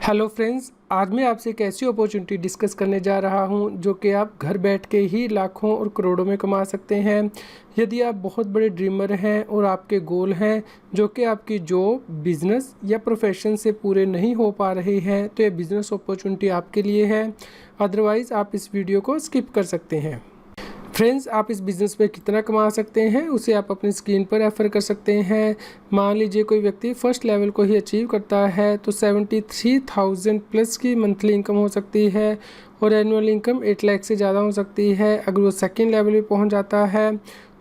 Hello friends, आज मैं आपसे एक ऐसी अपॉर्चुनिटी डिस्कस करने जा रहा हूं जो कि आप घर बैठ के ही लाखों और करोड़ों में कमा सकते हैं। यदि आप बहुत बड़े ड्रीमर हैं और आपके गोल हैं जो कि आपकी जॉब, बिजनेस या प्रोफेशन से पूरे नहीं हो पा रहे हैं, तो ये बिज़नेस अपॉर्चुनिटी आपके लिए है। अदरवाइज़ आप इस वीडियो को स्किप कर सकते हैं। फ्रेंड्स, आप इस बिज़नेस में कितना कमा सकते हैं उसे आप अपनी स्क्रीन पर रेफ़र कर सकते हैं। मान लीजिए कोई व्यक्ति फर्स्ट लेवल को ही अचीव करता है तो 73,000 प्लस की मंथली इनकम हो सकती है और एनुअल इनकम 8 लाख से ज़्यादा हो सकती है। अगर वो सेकंड लेवल पे पहुंच जाता है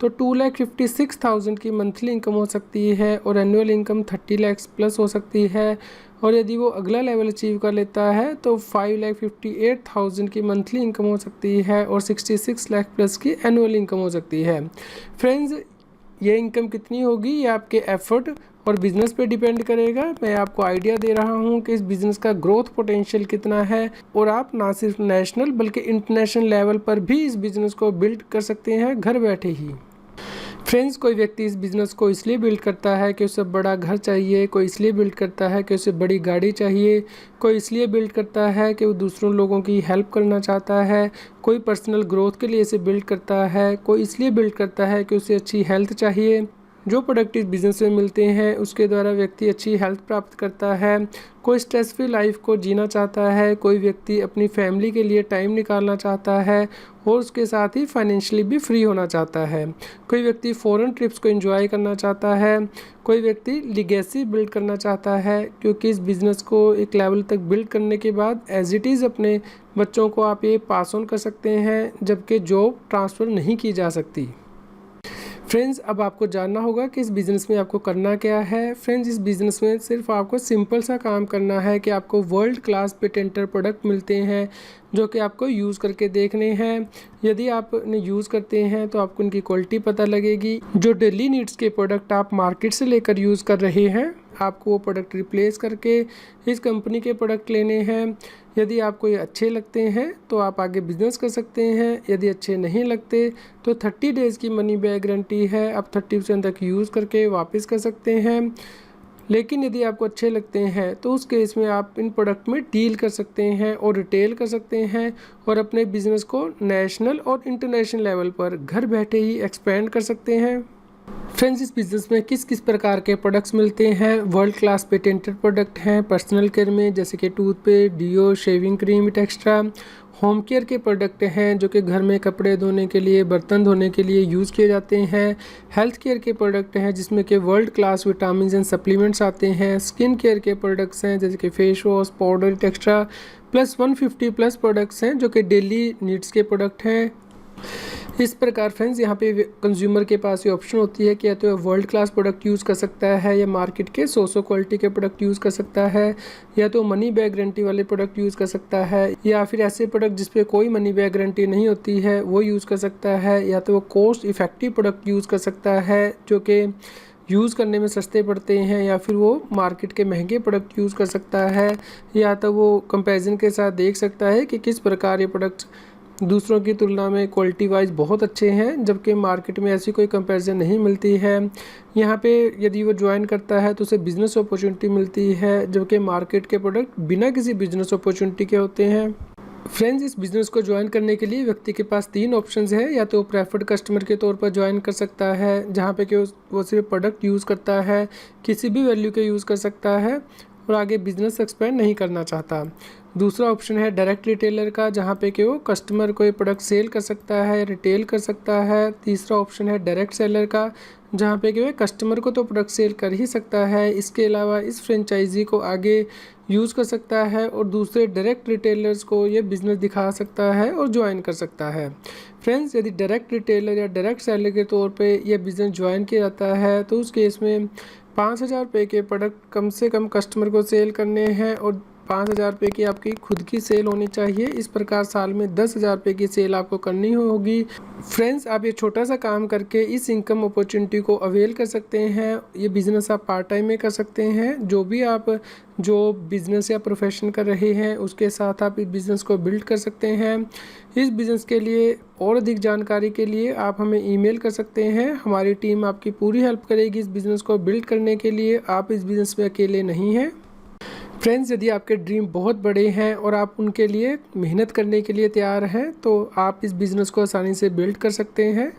तो 2,56,000 की मंथली इनकम हो सकती है और एनुअल इनकम 30 लाख प्लस हो सकती है। और यदि वो अगला लेवल अचीव कर लेता है तो 5,58,000 की मंथली इनकम हो सकती है और 66 लाख प्लस की एनुअल इनकम हो सकती है। फ्रेंड्स, ये इनकम कितनी होगी ये आपके एफर्ट और बिज़नेस पे डिपेंड करेगा। मैं आपको आइडिया दे रहा हूँ कि इस बिज़नेस का ग्रोथ पोटेंशियल कितना है और आप ना सिर्फ नेशनल बल्कि इंटरनेशनल लेवल पर भी इस बिज़नेस को बिल्ड कर सकते हैं घर बैठे ही। फ्रेंड्स, कोई व्यक्ति इस बिज़नेस को इसलिए बिल्ड करता है कि उसे बड़ा घर चाहिए, कोई इसलिए बिल्ड करता है कि उसे बड़ी गाड़ी चाहिए, कोई इसलिए बिल्ड करता है कि वो दूसरों लोगों की हेल्प करना चाहता है, कोई पर्सनल ग्रोथ के लिए इसे बिल्ड करता है, कोई इसलिए बिल्ड करता है कि उसे अच्छी हेल्थ चाहिए। जो प्रोडक्ट इस बिज़नेस में मिलते हैं उसके द्वारा व्यक्ति अच्छी हेल्थ प्राप्त करता है, कोई स्ट्रेस फ्री लाइफ को जीना चाहता है, कोई व्यक्ति अपनी फैमिली के लिए टाइम निकालना चाहता है और उसके साथ ही फाइनेंशियली भी फ्री होना चाहता है, कोई व्यक्ति फॉरेन ट्रिप्स को एंजॉय करना चाहता है, कोई व्यक्ति लिगेसी बिल्ड करना चाहता है, क्योंकि इस बिज़नेस को एक लेवल तक बिल्ड करने के बाद एज इट इज़ अपने बच्चों को आप ये पास ऑन कर सकते हैं जबकि जॉब ट्रांसफ़र नहीं की जा सकती। फ्रेंड्स, अब आपको जानना होगा कि इस बिज़नेस में आपको करना क्या है। फ्रेंड्स, इस बिज़नेस में सिर्फ आपको सिंपल सा काम करना है कि आपको वर्ल्ड क्लास पेटेंटेड प्रोडक्ट मिलते हैं जो कि आपको यूज़ करके देखने हैं। यदि आप इन्हें यूज़ करते हैं तो आपको उनकी क्वालिटी पता लगेगी। जो डेली नीड्स के प्रोडक्ट आप मार्केट से लेकर यूज़ कर रहे हैं, आपको वो प्रोडक्ट रिप्लेस करके इस कंपनी के प्रोडक्ट लेने हैं। यदि आपको ये अच्छे लगते हैं तो आप आगे बिजनेस कर सकते हैं, यदि अच्छे नहीं लगते तो 30 डेज़ की मनी बैक गारंटी है, आप 30% तक यूज़ करके वापस कर सकते हैं। लेकिन यदि आपको अच्छे लगते हैं तो उस केस में आप इन प्रोडक्ट में डील कर सकते हैं और रिटेल कर सकते हैं और अपने बिज़नेस को नेशनल और इंटरनेशनल लेवल पर घर बैठे ही एक्सपेंड कर सकते हैं। फ्रेंड्स, इस बिज़नेस में किस किस प्रकार के प्रोडक्ट्स मिलते हैं? वर्ल्ड क्लास पेटेंटेड प्रोडक्ट हैं पर्सनल केयर में, जैसे कि toothpaste, deo, shaving cream extra. Home care के प्रोडक्ट हैं जो कि घर में कपड़े धोने के लिए, बर्तन धोने के लिए यूज़ किए जाते हैं। हेल्थ केयर के प्रोडक्ट हैं जिसमें कि world class vitamin and supplements आते हैं। स्किन केयर के प्रोडक्ट्स हैं जैसे कि face wash, powder extra, plus 150 plus products हैं जो कि डेली नीड्स के प्रोडक्ट हैं। इस प्रकार फ्रेंड्स, यहाँ पे कंज्यूमर के पास ये ऑप्शन होती है कि या तो वर्ल्ड क्लास प्रोडक्ट यूज़ कर सकता है या मार्केट के 100 क्वालिटी के प्रोडक्ट यूज़ कर सकता है, या तो मनी बैक गारंटी वाले प्रोडक्ट यूज़ कर सकता है, या फिर ऐसे प्रोडक्ट जिस पे कोई मनी बैक गारंटी नहीं होती है वो यूज़ कर सकता है, या तो वो कॉस्ट इफेक्टिव प्रोडक्ट यूज़ कर सकता है जो कि यूज़ करने में सस्ते पड़ते हैं, या फिर वो मार्केट के महंगे प्रोडक्ट यूज़ कर सकता है, या तो वो कंपैरिजन के साथ देख सकता है कि किस प्रकार ये प्रोडक्ट्स दूसरों की तुलना में क्वालिटी वाइज बहुत अच्छे हैं, जबकि मार्केट में ऐसी कोई कंपैरिजन नहीं मिलती है। यहाँ पे यदि वो ज्वाइन करता है तो उसे बिज़नेस अपॉर्चुनिटी मिलती है, जबकि मार्केट के प्रोडक्ट बिना किसी बिज़नेस अपॉर्चुनिटी के होते हैं। फ्रेंड्स, इस बिज़नेस को ज्वाइन करने के लिए व्यक्ति के पास 3 ऑप्शंस है। या तो प्रेफर्ड कस्टमर के तौर पर ज्वाइन कर सकता है जहाँ पे कि वो सिर्फ प्रोडक्ट यूज़ करता है, किसी भी वैल्यू के यूज़ कर सकता है और आगे बिजनेस एक्सपेंड नहीं करना चाहता। दूसरा ऑप्शन है डायरेक्ट रिटेलर का, जहाँ पे कि वो कस्टमर को ये प्रोडक्ट सेल कर सकता है, रिटेल कर सकता है। तीसरा ऑप्शन है डायरेक्ट सेलर का, जहाँ पे कि वह कस्टमर को तो प्रोडक्ट सेल कर ही सकता है, इसके अलावा इस फ्रेंचाइजी को आगे यूज़ कर सकता है और दूसरे डायरेक्ट रिटेलर्स को ये बिज़नेस दिखा सकता है और ज्वाइन कर सकता है। फ्रेंड्स, यदि डायरेक्ट रिटेलर या डायरेक्ट सेलर के तौर पे ये बिज़नेस ज्वाइन किया जाता है तो उस केस में 5,000 रुपये के प्रोडक्ट कम से कम कस्टमर को सेल करने हैं और 5,000 रुपये की आपकी खुद की सेल होनी चाहिए। इस प्रकार साल में 10,000 रुपये की सेल आपको करनी होगी। फ्रेंड्स, आप ये छोटा सा काम करके इस इनकम अपॉर्चुनिटी को अवेल कर सकते हैं। ये बिज़नेस आप पार्ट टाइम में कर सकते हैं। जो बिज़नेस या प्रोफेशन कर रहे हैं उसके साथ आप इस बिज़नेस को बिल्ड कर सकते हैं। इस बिज़नेस के लिए और अधिक जानकारी के लिए आप हमें ईमेल कर सकते हैं। हमारी टीम आपकी पूरी हेल्प करेगी इस बिज़नेस को बिल्ड करने के लिए। आप इस बिज़नेस में अकेले नहीं हैं। फ्रेंड्स, यदि आपके ड्रीम बहुत बड़े हैं और आप उनके लिए मेहनत करने के लिए तैयार हैं तो आप इस बिज़नेस को आसानी से बिल्ड कर सकते हैं।